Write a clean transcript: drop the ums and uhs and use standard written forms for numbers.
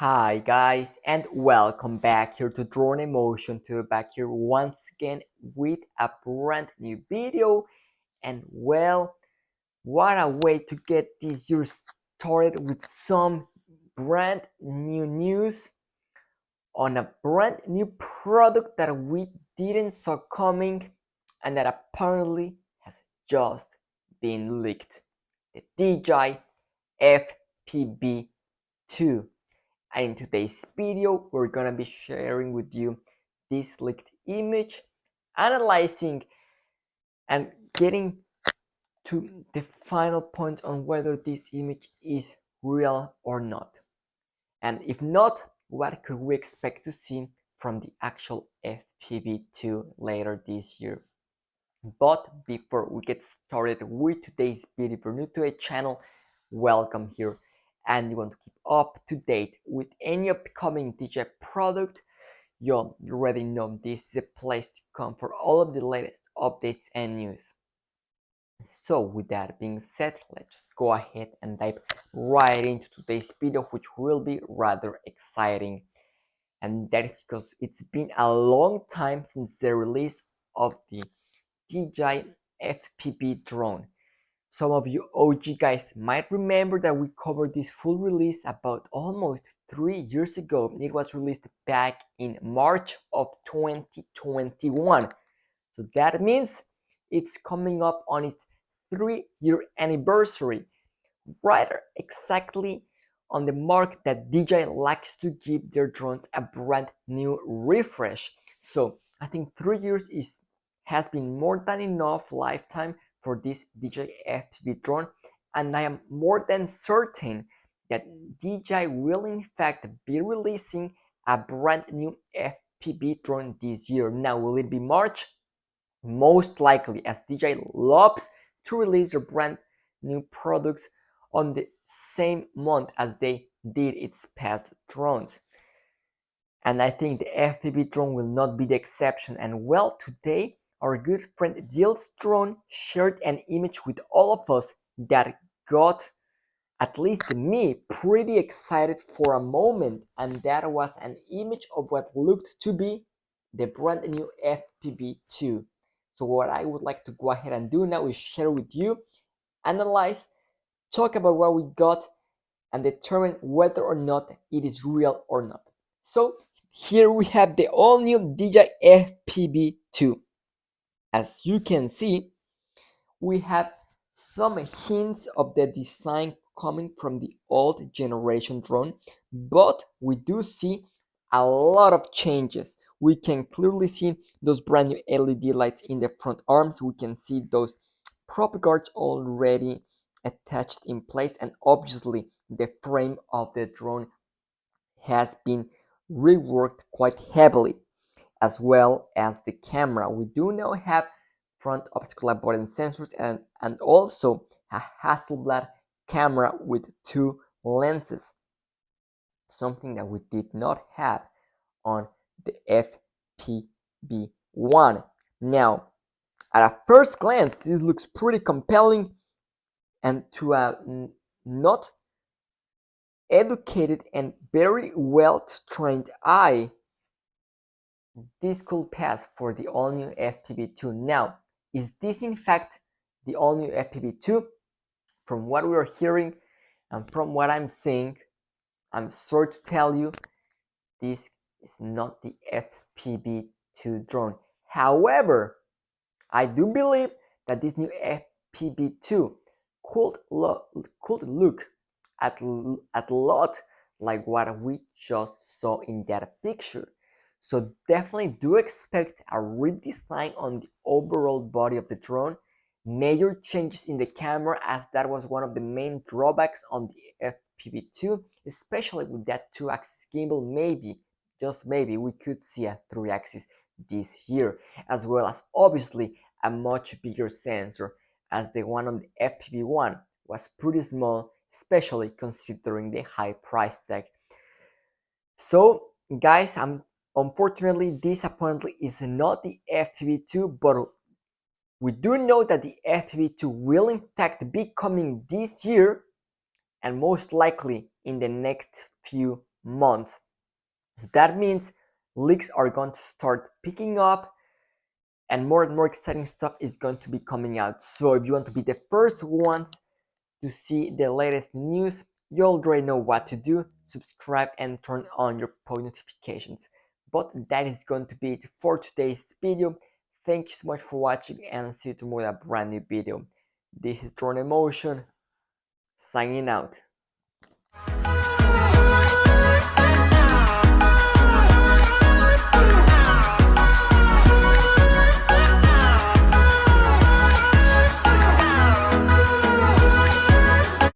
Hi guys, and welcome back here to Drone Emotion, back here once again with a brand new video. And well, what a way to get this year started with some brand new news on a brand new product that we didn't saw coming and that apparently has just been leaked. The DJI FPV 2. And in today's video, we're gonna be sharing with you this leaked image, analyzing and getting to the final point on whether this image is real or not. And if not, what could we expect to see from the actual FPV2 later this year? But before we get started with today's video, if you're new to the channel, welcome here. And you want to keep up to date with any upcoming DJI product, you already know this is a place to come for all of the latest updates and news. So with that being said, let's go ahead and dive right into today's video, which will be rather exciting. And that is because it's been a long time since the release of the DJI FPV drone. Some of you OG guys might remember that we covered this full release about almost 3 years ago. It was released back in March of 2021. So that means it's coming up on its 3-year anniversary, right exactly on the mark that DJI likes to give their drones a brand new refresh. So I think 3 years has been more than enough lifetime for this DJI FPV drone, and I am more than certain that DJI will in fact be releasing a brand new FPV drone this year. Now, will it be March? Most likely, as DJI loves to release their brand new products on the same month as they did its past drones. And I think the FPV drone will not be the exception. And well, today our good friend Jill's drone shared an image with all of us that got at least me pretty excited for a moment, and that was an image of what looked to be the brand new FPV2. So what I would like to go ahead and do now is share with you, analyze, talk about what we got, and determine whether or not it is real or not. So here we have the all new DJI FPV2. As you can see, we have some hints of the design coming from the old generation drone, but we do see a lot of changes. We can clearly see those brand new LED lights in the front arms. We can see those prop guards already attached in place, and obviously the frame of the drone has been reworked quite heavily, as well as the camera. We do now have front optical avoidance sensors and also a Hasselblad camera with 2 lenses, something that we did not have on the FPV1. Now, at a first glance, this looks pretty compelling, and to a not educated and very well trained eye, this could pass for the all-new FPV2. Now, is this in fact the all-new FPV2? From what we are hearing and from what I'm seeing, I'm sorry to tell you, this is not the FPV2 drone. However, I do believe that this new FPV2 could look at a lot like what we just saw in that picture. So definitely do expect a redesign on the overall body of the drone, major changes in the camera, as that was one of the main drawbacks on the FPV2, especially with that 2-axis gimbal. Maybe, just maybe, we could see a 3-axis this year, as well as obviously a much bigger sensor, as the one on the FPV1 was pretty small, especially considering the high price tag. So guys, unfortunately, this apparently is not the FPV2, but we do know that the FPV2 will in fact be coming this year, and most likely in the next few months. So that means leaks are going to start picking up and more exciting stuff is going to be coming out. So if you want to be the first ones to see the latest news, you already know what to do. Subscribe and turn on your post notifications. But that is going to be it for today's video. Thank you so much for watching and see you tomorrow with a brand new video. This is Drone Emotion signing out.